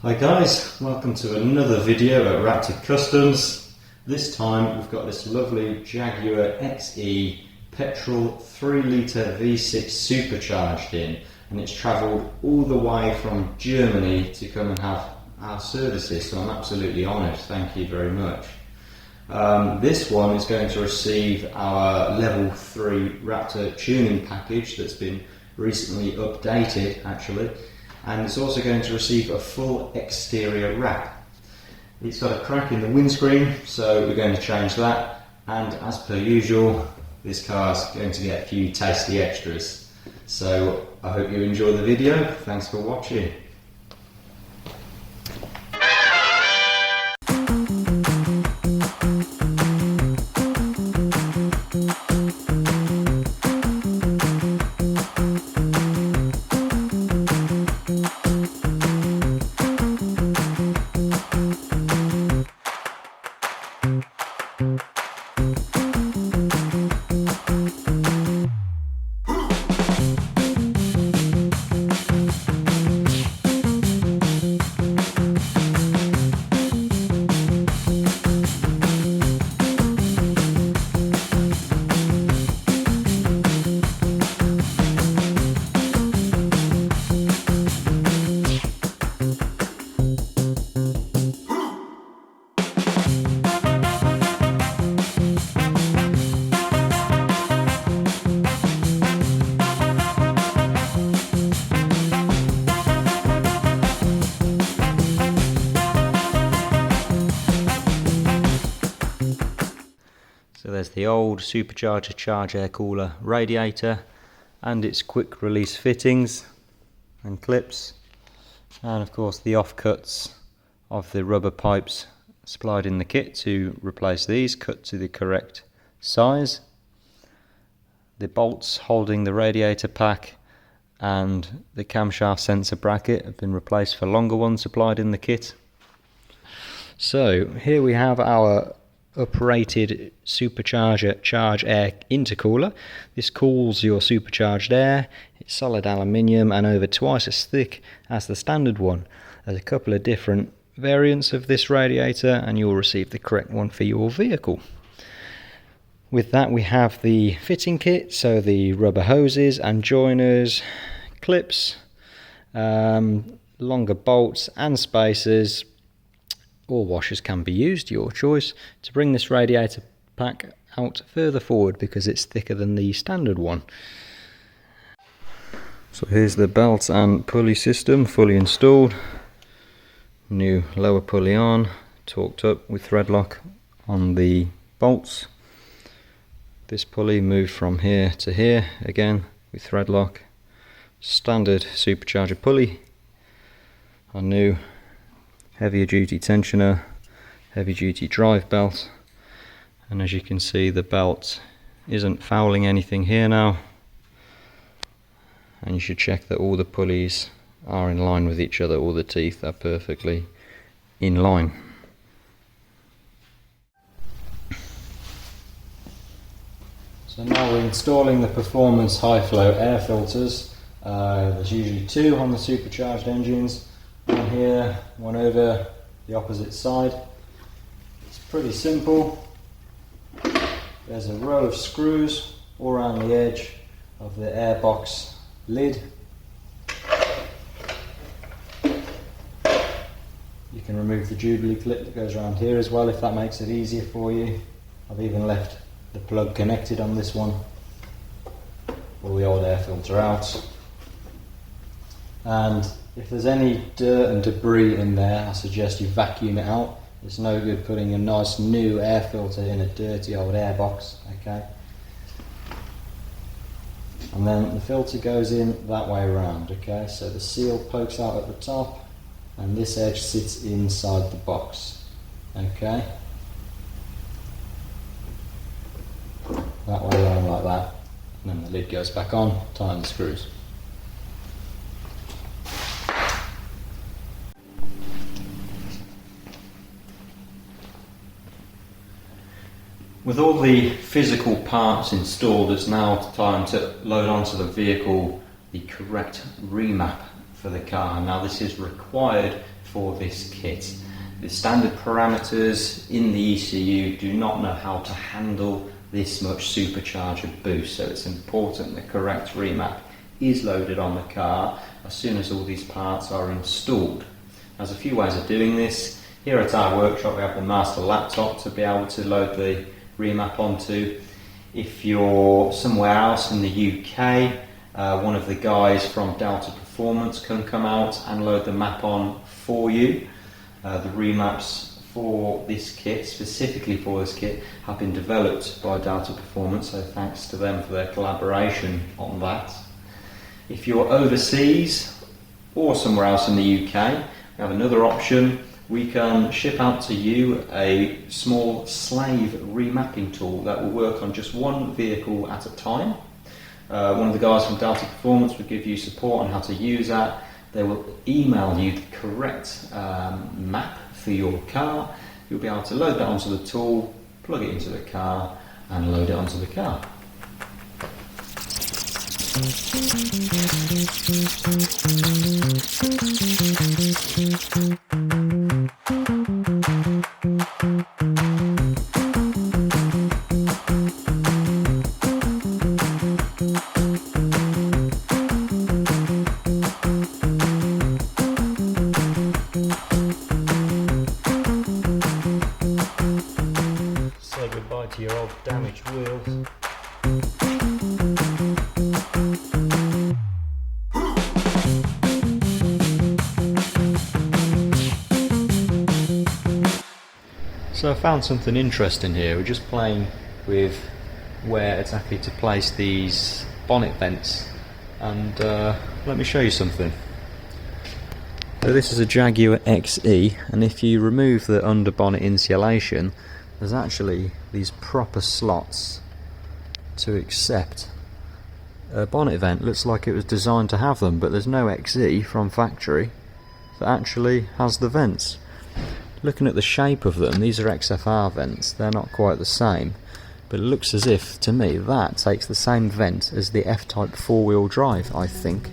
Hi guys, welcome to another video at Wraptor Customs. This time we've got this lovely Jaguar XE petrol 3 litre V6 supercharged in, and it's travelled all the way from Germany to come and have our services, so I'm absolutely honoured, thank you very much. This one is going to receive our level 3 Wraptor tuning package that's been recently updated actually, and it's also going to receive a full exterior wrap. It's got a crack in the windscreen, so we're going to change that, and as per usual this car's going to get a few tasty extras. So I hope you enjoy the video, thanks for watching. So there's the old supercharger charge air cooler radiator and its quick release fittings and clips, and of course the offcuts of the rubber pipes supplied in the kit to replace these, cut to the correct size. The bolts holding the radiator pack and the camshaft sensor bracket have been replaced for longer ones supplied in the kit. So here we have our uprated supercharger charge air intercooler. This cools your supercharged air. It's solid aluminium and over twice as thick as the standard one. There's a couple of different variants of this radiator and you'll receive the correct one for your vehicle. With that we have the fitting kit, so the rubber hoses and joiners, clips, longer bolts and spacers, or washers can be used, your choice, to bring this radiator pack out further forward because it's thicker than the standard one. So here's the belt and pulley system fully installed. New lower pulley on, torqued up with thread lock on the bolts. This pulley moved from here to here again with thread lock. Standard supercharger pulley. Our new heavier duty tensioner, heavy duty drive belt, and as you can see the belt isn't fouling anything here now, and you should check that all the pulleys are in line with each other, all the teeth are perfectly in line. So now we're installing the performance high flow air filters. There's usually two on the supercharged engines. One here, one over the opposite side. It's pretty simple. There's a row of screws all around the edge of the airbox lid. You can remove the Jubilee clip that goes around here as well if that makes it easier for you. I've even left the plug connected on this one. Pull the old air filter out. And if there's any dirt and debris in there, I suggest you vacuum it out. It's no good putting a nice new air filter in a dirty old airbox, okay? And then the filter goes in that way around, okay? So the seal pokes out at the top and this edge sits inside the box, okay? That way around like that. And then the lid goes back on, tighten the screws. With all the physical parts installed, it's now time to load onto the vehicle the correct remap for the car. Now this is required for this kit. The standard parameters in the ECU do not know how to handle this much supercharger boost, so it's important the correct remap is loaded on the car as soon as all these parts are installed. There's a few ways of doing this. Here at our workshop we have the master laptop to be able to load the remap onto. If you're somewhere else in the UK, one of the guys from Delta Performance can come out and load the map on for you. The remaps for this kit, specifically for this kit, have been developed by Delta Performance, so thanks to them for their collaboration on that. If you're overseas or somewhere else in the UK, we have another option. We can ship out to you a small slave remapping tool that will work on just one vehicle at a time. One of the guys from Delta Performance will give you support on how to use that. They will email you the correct map for your car. You'll be able to load that onto the tool, plug it into the car and load it onto the car. Say goodbye to your old damaged wheels. So I found something interesting here. We're just playing with where exactly to place these bonnet vents, and let me show you something. So this is a Jaguar XE, and if you remove the under bonnet insulation, there's actually these proper slots to accept a bonnet vent. Looks like it was designed to have them, but there's no XE from factory that actually has the vents. Looking at the shape of them, these are XFR vents, they're not quite the same, but it looks as if, to me, that takes the same vent as the F-Type 4-wheel drive, I think.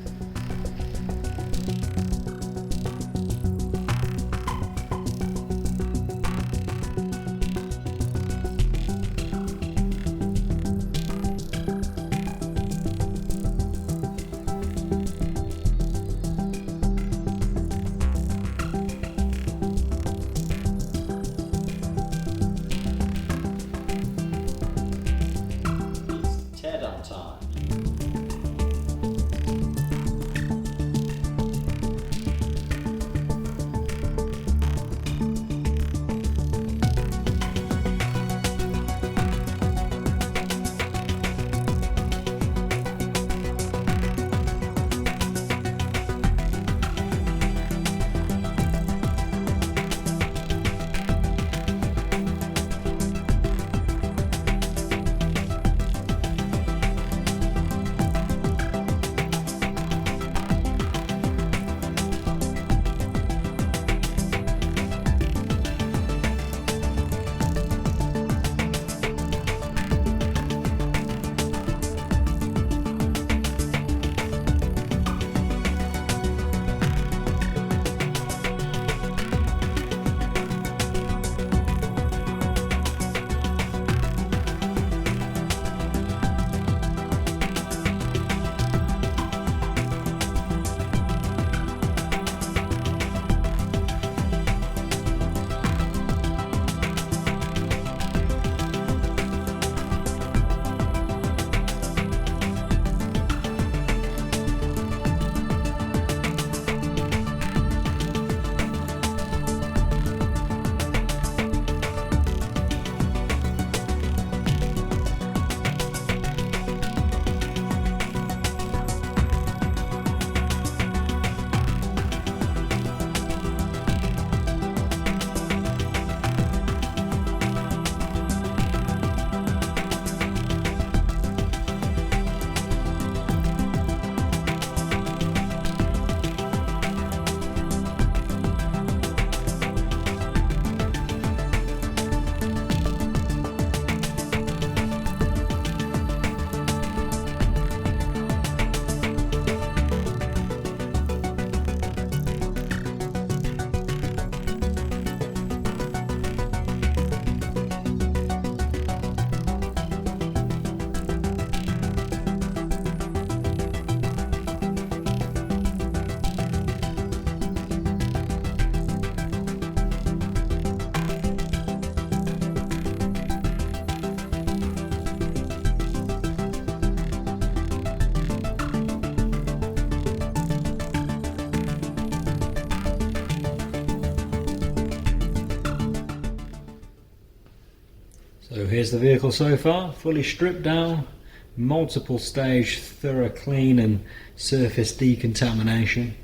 So here's the vehicle so far, fully stripped down, multiple stage thorough clean and surface decontamination,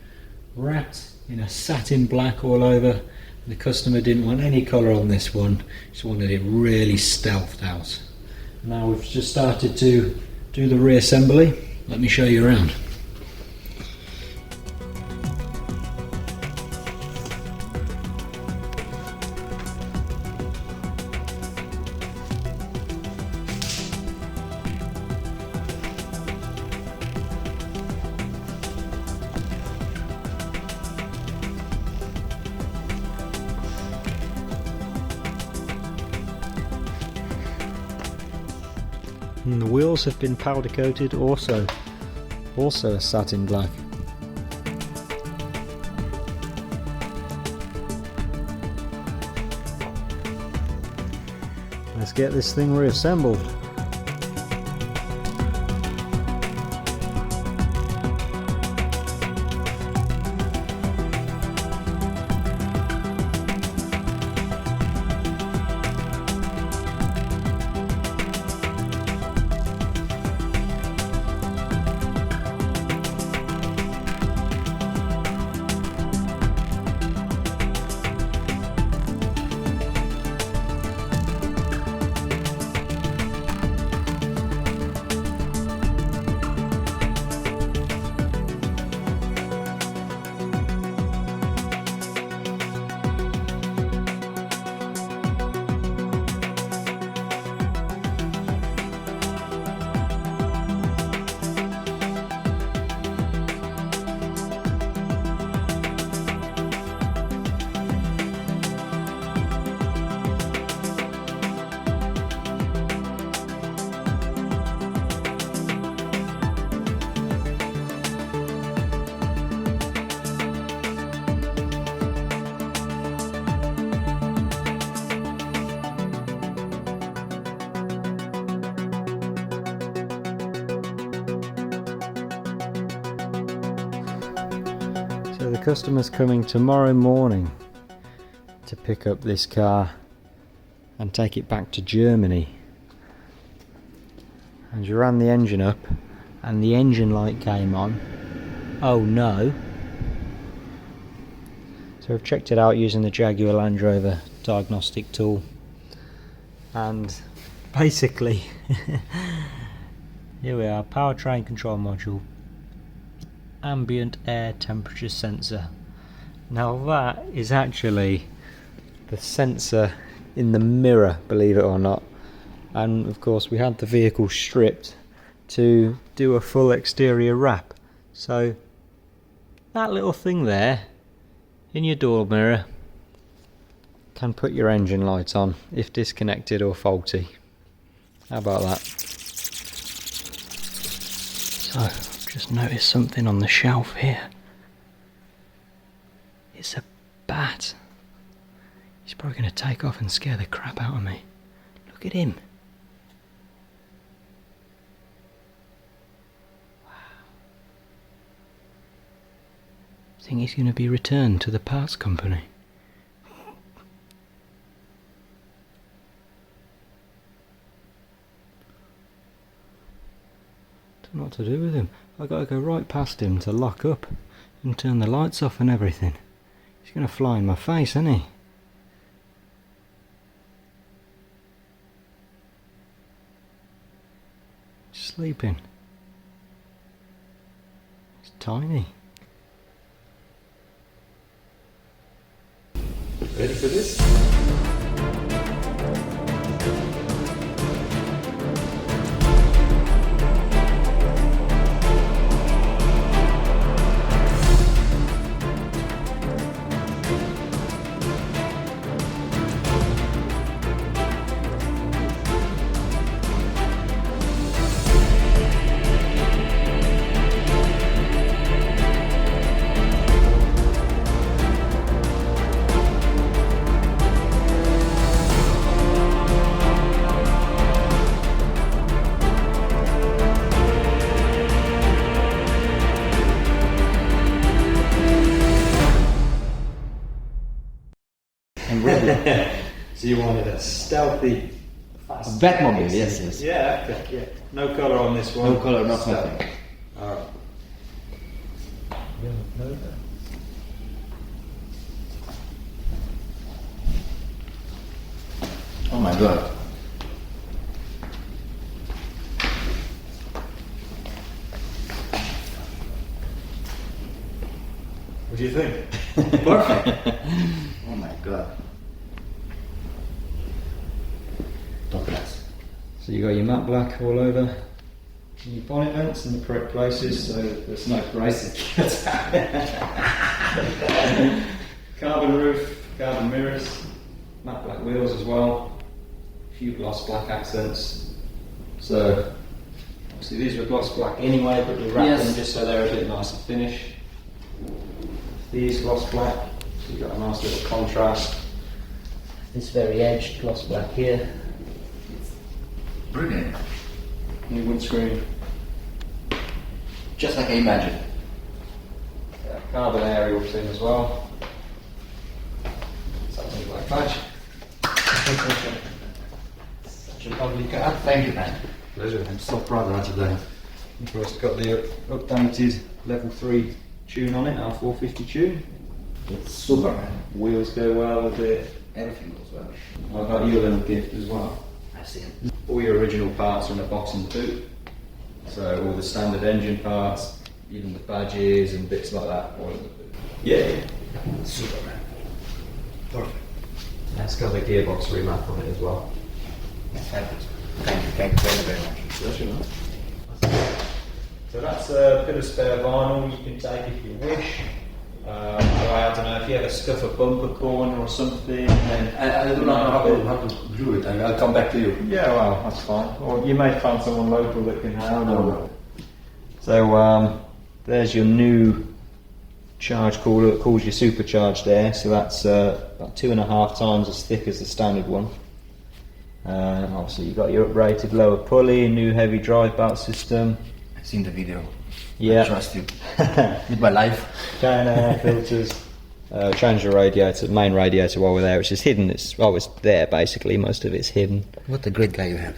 wrapped in a satin black all over. The customer didn't want any colour on this one, just wanted it really stealthed out. Now we've just started to do the reassembly. Let me show you around. And the wheels have been powder coated, also a satin black. Let's get this thing reassembled. So the customer's coming tomorrow morning to pick up this car and take it back to Germany. And you ran the engine up and the engine light came on. Oh no. So I've checked it out using the Jaguar Land Rover diagnostic tool, and basically here we are, powertrain control module, ambient air temperature sensor. Now that is actually the sensor in the mirror, believe it or not. And of course we had the vehicle stripped to do a full exterior wrap, so that little thing there in your door mirror can put your engine light on if disconnected or faulty. How about that? So I've just noticed something on the shelf here. It's a bat. He's probably going to take off and scare the crap out of me. Look at him. Wow. I think he's going to be returned to the parts company. Don't know what to do with him. I've got to go right past him to lock up and turn the lights off and everything. He's going to fly in my face, isn't he? Sleeping. It's tiny. Ready for this? So you wanted a stealthy Batmobile, yes. Yeah, okay, yeah. No colour on this one. No colour, not nothing. Alright. Oh my god. What do you think? Perfect. Oh my god. Top class. So you got your matte black all over your bonnet vents in the correct places, so there's no braces. Carbon roof, carbon mirrors, matte black wheels as well, a few gloss black accents. So obviously these were gloss black anyway, but we wrapped them just so they're a bit nicer finish. These gloss black, so you've got a nice little contrast. This very edged gloss black here. Brilliant. New windscreen. Just like I imagined. Yeah, carbon aerial trim as well. Something like that. Such a lovely car. Thank you, man. Pleasure. I'm so proud of that today. Of course, got the updated level 3 tune on it, our 450 tune. It's super, man. Wheels go well with it. Everything goes well. I got you a little gift as well. I see it. All your original parts are in a box in the boot. So all the standard engine parts, even the badges and bits like that, all in the boot. Yeah. Super, man. Perfect. It's got the gearbox remap on it as well. Fabulous. Thank you very much. Pleasure, man. So that's a bit of spare vinyl you can take if you wish. I don't know if you ever stuff a bumper corner or something. Then I don't know how to do it. I'll come back to you. Yeah, well, that's fine. Or you may find someone local that can handle No. it. So there's your new charge cooler. It calls you supercharged there. So that's about 2.5 times as thick as the standard one. Obviously you've got your uprated lower pulley, new heavy drive belt system. I've seen the video. Yeah. I trust you. With my life. Can air filters. Change the radiator, main radiator while we're there, which is hidden. It's there basically. Most of it's hidden. What a great guy you have.